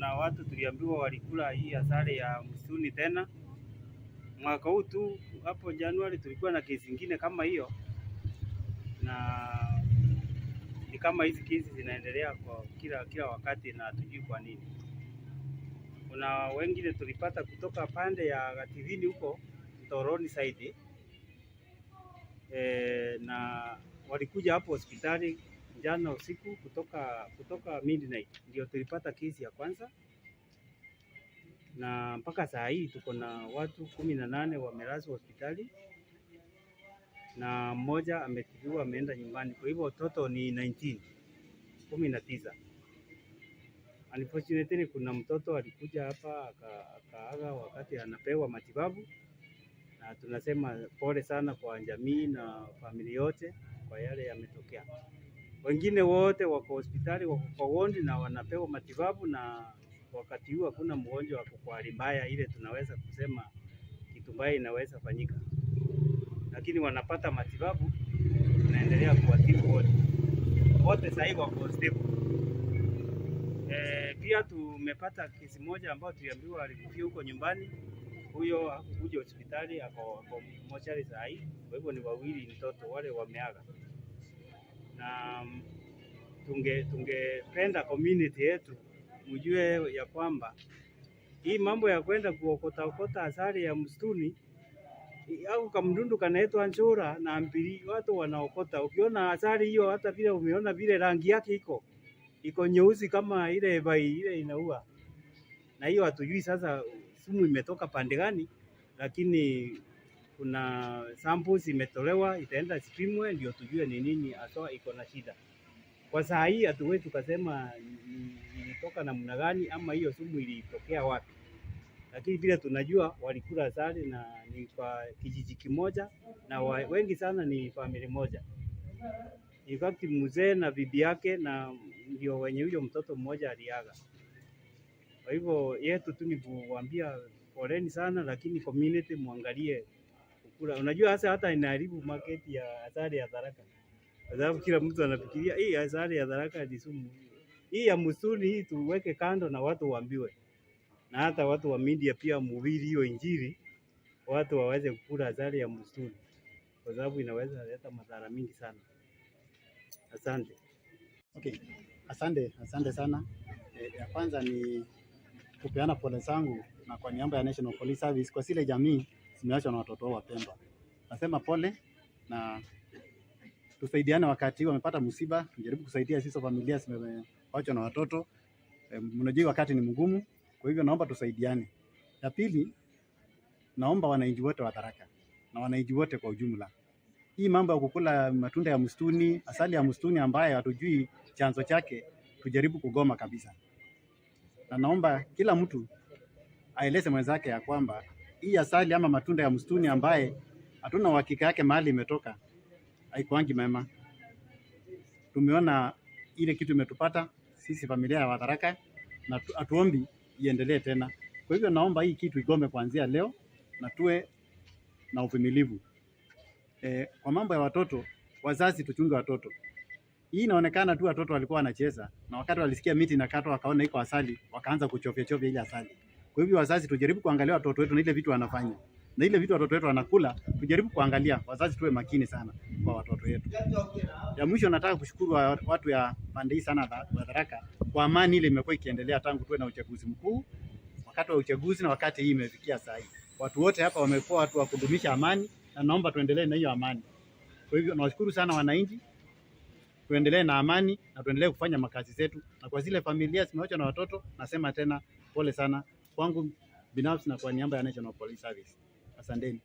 kuna watu tuliambiwa walikula hii asali ya msituni tena. Mwaka huu tu hapo Januari tulikuwa na kesi nyingine kama hiyo, na ni kama hizi kesi zinaendelea kwa kila wakati na hatujui kwa nini. Kuna wengine tulipata kutoka pande ya Gativini huko Toroni side, na walikuja hapo hospitali jana usiku kutoka midnight, ndio tulipata kesi ya kwanza, na mpaka saa hii tuko na watu 18 wamelazwa hospitali na mmoja ametibiwa ameenda nyumbani. Kwa hivyo watoto ni 19. Unfortunately kuna mtoto alikuja hapa akaaga wakati anapewa matibabu, na tunasema pole sana kwa jamii na familia yote kwa yale yametokea. Wengine wote wako hospitali, wako kwa ward na wanapewa matibabu, na wakati huu hakuna mgonjwa wako kwa hali mbaya ile tunaweza kusema kitu mbaya inaweza fanyika, lakini wanapata matibabu, tunaendelea kuwatibu wote sasa hivi wako stable. Pia tumepata kesi moja ambayo tuliambiwa alikufia huko nyumbani. Huyo hakukuja hospitali, ako mochari saa hii. Kwa hivyo ni wawili mtoto wale wameaga, na tungependa community yetu mjue ya kwamba hii mambo ya kwenda kuokota asali ya msituni au kamdundu kanaitwa nchura na mpiri, watu wanaokota. Ukiona asali hiyo, hata vile umeona vile rangi yake iko nyeusi kama ile bai ile inaua, na hiyo hatujui sasa sumu imetoka pande gani, lakini kuna samples imetolewa, itaenda sipimwe ndio tujue ni nini hasa iko na shida. Kwa saa hii hatuwezi tukasema ilitoka namna gani ama hiyo sumu ilitokea wapi, lakini vile tunajua walikula asali na ni kwa kijiji kimoja, na wengi sana ni familia moja. In fact mzee na bibi yake na ndio wenye huyo mtoto mmoja aliaga. Kwa hivyo yetu tu ni kuambia poleni sana, lakini community muangalie kukula. Unajua hata inaharibu market ya asali ya Tharaka, kwa sababu kila mtu anafikiria hii asali ya Tharaka ni sumu. Hii ya msituni hii tuweke kando na watu waambiwe, na hata watu wa media pia mhubiri hiyo injili, watu waweze kukula asali ya msituni, kwa sababu inaweza leta madhara mingi sana. Asante. Okay. Asante sana. Ya kwanza ni kupeana pole zangu na kwa niaba ya National Police Service kwa zile jamii zimeachwa na watoto wao wapendwa. Nasema pole na tusaidiane wakati wamepata msiba, tujaribu kusaidia sisi familia zimeachwa na watoto. Mnajua wakati ni mgumu, kwa hivyo naomba tusaidiane. Ya pili, naomba wananchi wote wa Tharaka na wananchi wote kwa ujumla, hii mambo ya kukula matunda ya msituni, asali ya msituni ambaye hatujui chanzo chake, tujaribu kugoma kabisa. Na naomba kila mtu aeleze mwenzake ya kwamba hii asali ama matunda ya msituni ambaye hatuna uhakika yake mahali imetoka haikuangi mema. Tumeona ile kitu imetupata sisi familia ya Tharaka na atuombi iendelee tena. Kwa hivyo naomba hii kitu igome kuanzia leo na tuwe na uvumilivu. Kwa mambo ya watoto, wazazi tuchunge watoto. Hii inaonekana tu watoto walikuwa wanacheza na wakati walisikia miti inakatwa wakaona iko asali wakaanza kuchofya ile asali. Kwa hivyo wazazi tujaribu kuangalia watoto wetu na ile vitu wanafanya. Na ile vitu watoto wetu wanakula, tujaribu kuangalia. Wazazi tuwe makini sana kwa watoto wetu. Ya mwisho nataka kushukuru watu ya pande hii sana wa Tharaka kwa amani ile imekuwa ikiendelea tangu tuwe na uchaguzi mkuu, wakati wa uchaguzi na wakati hii imefikia saa hii. Watu wote hapa wamekuwa watu wa kudumisha amani na naomba tuendelee na hiyo amani. Kwa hivyo nawashukuru sana wananchi. Tuendelee na amani na tuendelee kufanya makazi zetu, na kwa zile familia zimeachwa na watoto nasema tena pole sana kwangu binafsi na kwa niaba ya National Police Service. Asanteni.